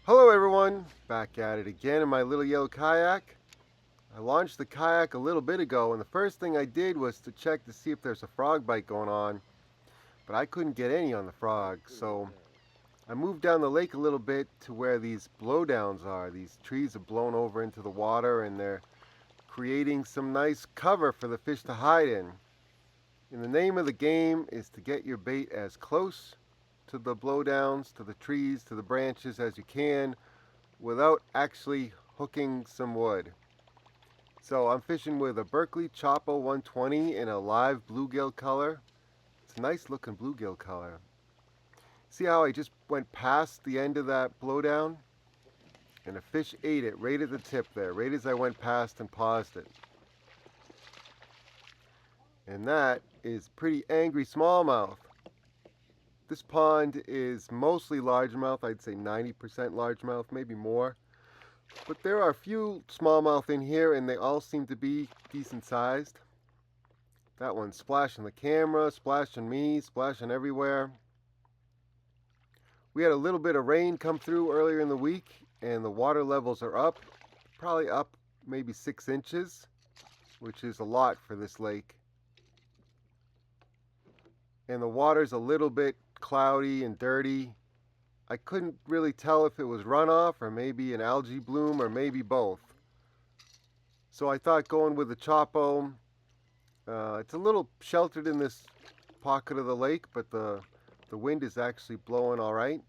Hello everyone, back at it again in my little yellow kayak. I launched the kayak a little bit ago and the first thing I did was to check to see if there's a frog bite going on, but I couldn't get any on the frog, so I moved down the lake a little bit to where these blowdowns are. These trees have blown over into the water and they're creating some nice cover for the fish to hide in. And the name of the game is to get your bait as close to the blowdowns, to the trees, to the branches as you can, without actually hooking some wood. So I'm fishing with a Berkley Choppo 120 in a live bluegill color. It's a nice looking bluegill color. See how I just went past the end of that blowdown? And a fish ate it right at the tip there, right as I went past and paused it. And that is pretty angry smallmouth. This pond is mostly largemouth, I'd say 90% largemouth, maybe more. But there are a few smallmouth in here and they all seem to be decent sized. That one's splashing the camera, splashing me, splashing everywhere. We had a little bit of rain come through earlier in the week and the water levels are up, probably up maybe 6 inches, which is a lot for this lake. And the water's a little bit cloudy and dirty. I couldn't really tell if it was runoff or maybe an algae bloom or maybe both. So I thought going with the Choppo. It's a little sheltered in this pocket of the lake, but the wind is actually blowing all right.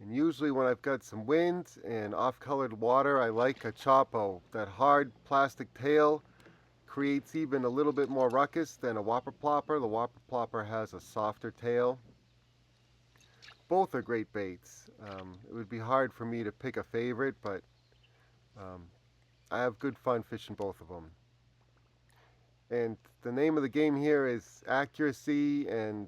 And usually when I've got some wind and off-colored water, I like a Choppo. That hard plastic tail creates even a little bit more ruckus than a whopper plopper. The whopper plopper has a softer tail. Both are great baits. It would be hard for me to pick a favorite, but I have good fun fishing both of them. And the name of the game here is accuracy and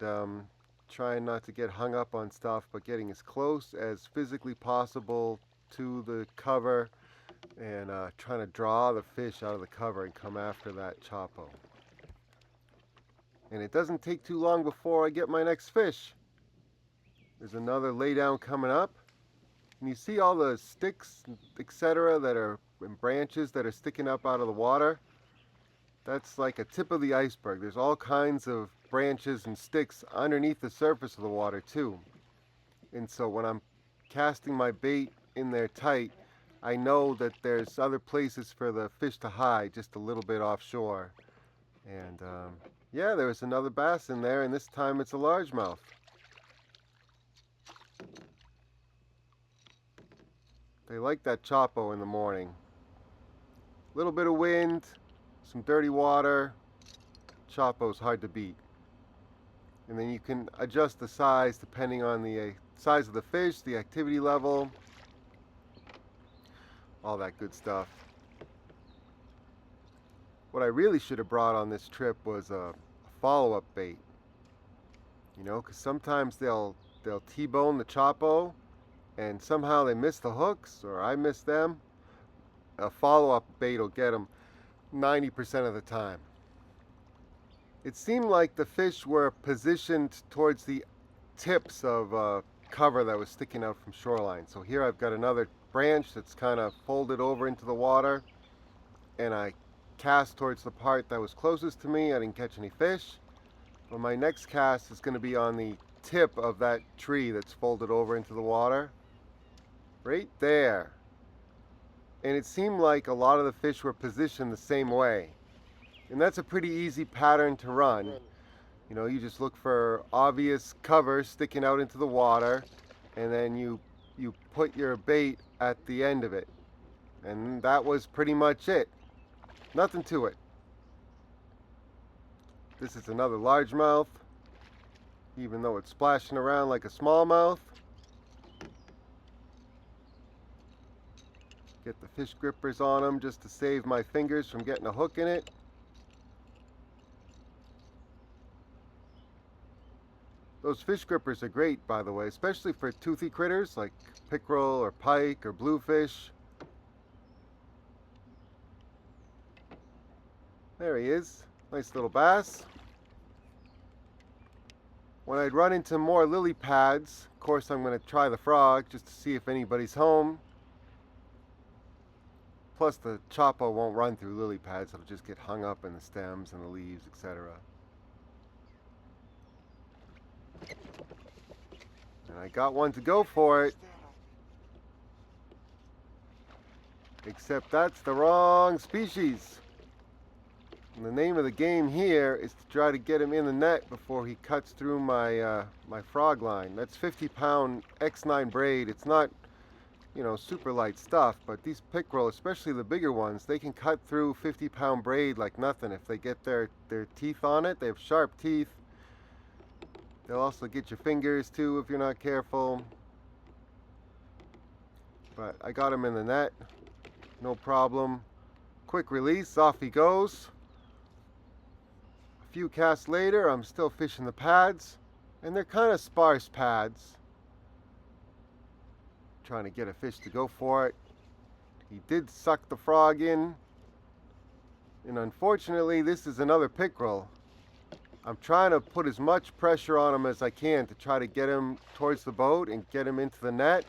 trying not to get hung up on stuff, but getting as close as physically possible to the cover and trying to draw the fish out of the cover and come after that Choppo. And it doesn't take too long before I get my next fish. There's another laydown coming up. And you see all the sticks, etc., that are and branches that are sticking up out of the water? That's like a tip of the iceberg. There's all kinds of branches and sticks underneath the surface of the water too. And so when I'm casting my bait in there tight, I know that there's other places for the fish to hide just a little bit offshore. And yeah, there was another bass in there, and this time it's a largemouth. They like that Choppo in the morning. A little bit of wind, some dirty water. Choppo's hard to beat. And then you can adjust the size depending on the size of the fish, the activity level, all that good stuff. What I really should have brought on this trip was a follow-up bait. You know, because sometimes they'll T-bone the Choppo and somehow they miss the hooks or I miss them. A follow-up bait will get them 90% of the time. It seemed like the fish were positioned towards the tips of cover that was sticking out from shoreline. So here I've got another branch that's kind of folded over into the water, and I cast towards the part that was closest to me. I didn't catch any fish, but my next cast is going to be on the tip of that tree that's folded over into the water, right there. And it seemed like a lot of the fish were positioned the same way, and that's a pretty easy pattern to run. You know, you just look for obvious cover sticking out into the water, and then you put your bait at the end of it. And that was pretty much it. Nothing to it. This is another largemouth, even though it's splashing around like a smallmouth. Get the fish grippers on them just to save my fingers from getting a hook in it. Those fish grippers are great, by the way, especially for toothy critters like pickerel or pike or bluefish. There he is. Nice little bass. when I'd run into more lily pads, of course I'm going to try the frog just to see if anybody's home. Plus the Choppo won't run through lily pads, it'll just get hung up in the stems and the leaves, etc. And I got one to go for it. Except that's the wrong species. And the name of the game here is to try to get him in the net before he cuts through my my frog line. That's 50-pound X9 braid. It's not, you know, super light stuff, but these pickerel, especially the bigger ones, they can cut through 50-pound braid like nothing if they get their teeth on it. They have sharp teeth. They'll also get your fingers too if you're not careful. But I got him in the net. No problem. Quick release, off he goes. A few casts later, I'm still fishing the pads, and they're kind of sparse pads. Trying to get a fish to go for it. He did suck the frog in, and unfortunately this is another pickerel. I'm trying to put as much pressure on him as I can to try to get him towards the boat and get him into the net,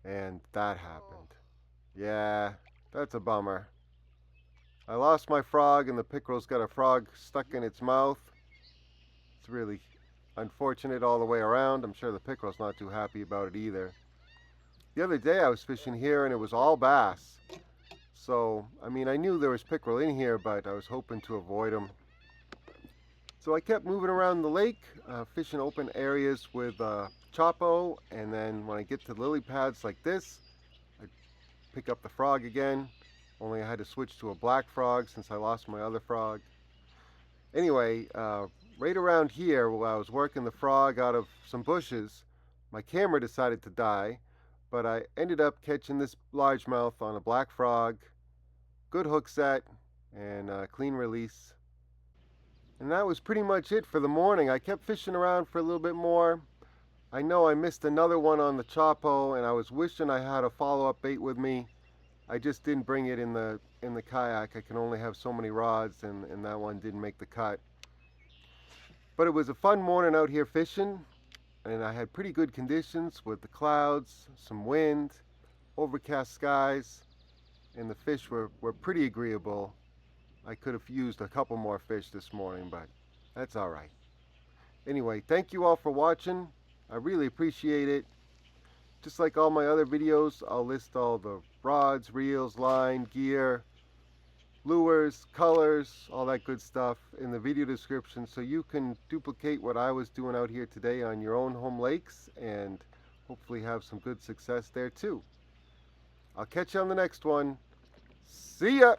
and that happened. Yeah, that's a bummer. I lost my frog and the pickerel's got a frog stuck in its mouth. It's really unfortunate all the way around. I'm sure the pickerel's not too happy about it either. The other day I was fishing here and it was all bass. So, I mean, I knew there was pickerel in here, but I was hoping to avoid them. So I kept moving around the lake, fishing open areas with Choppo, and then when I get to lily pads like this, I pick up the frog again. Only I had to switch to a black frog since I lost my other frog. Anyway, right around here while I was working the frog out of some bushes, my camera decided to die, but I ended up catching this largemouth on a black frog, good hook set, and clean release. And that was pretty much it for the morning. I kept fishing around for a little bit more. I know I missed another one on the Choppo, and I was wishing I had a follow-up bait with me. I just didn't bring it in the kayak. I can only have so many rods, and that one didn't make the cut. But it was a fun morning out here fishing, and I had pretty good conditions with the clouds, some wind, overcast skies, and the fish were pretty agreeable. I could have used a couple more fish this morning, but that's all right. Anyway, thank you all for watching. I really appreciate it. Just like all my other videos, I'll list all the rods, reels, line, gear, lures, colors, all that good stuff in the video description, so you can duplicate what I was doing out here today on your own home lakes and hopefully have some good success there too. I'll catch you on the next one. See ya!